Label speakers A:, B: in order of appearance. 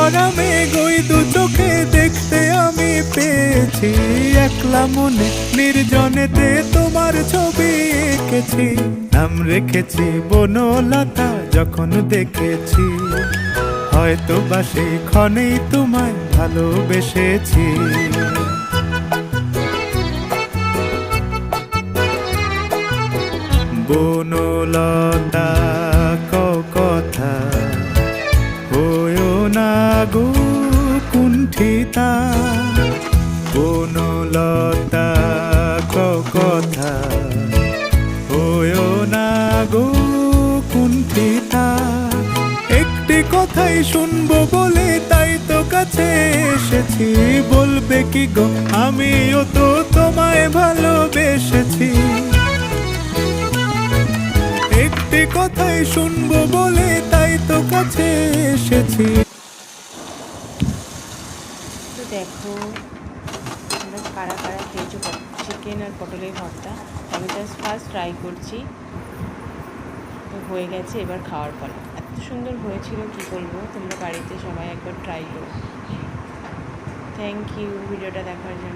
A: ভরা মেঘ ওই দু চোখে দেখতে আমি পেয়েছি। একলা মনে নির্জনেতে তোমার ছবি এঁকেছি। নাম রেখেছি বনলতা যখন দেখেছি, হয়তো বা সেই ক্ষণেই তোমায় ভালোবেসেছি। বনলতা কথা হয়ো না গো কুণ্ঠিতা। বনলতা কথা হয়ো না গো কুণ্ঠিতা। একটি কথাই শুনবো বলে তাই তো কাছে এসেছি। বলবে কি গো আমিও তো তোমায় ভালোবেসেছি। একটি কথাই শুনবো বলে তাই তো কাছে এসেছি।
B: তো দেখো আমরা কারা কারা খেয়েছো চিকেন আর পটলের ভর্তা। আমি জাস্ট ফার্স্ট ট্রাই করছি, তো হয়ে গেছে, এবার খাওয়ার পালা। এত সুন্দর হয়েছিল কি বলবো, তোমরা বাড়িতে সবাই একবার ট্রাই করো। থ্যাংক ইউ ভিডিওটা দেখার জন্য।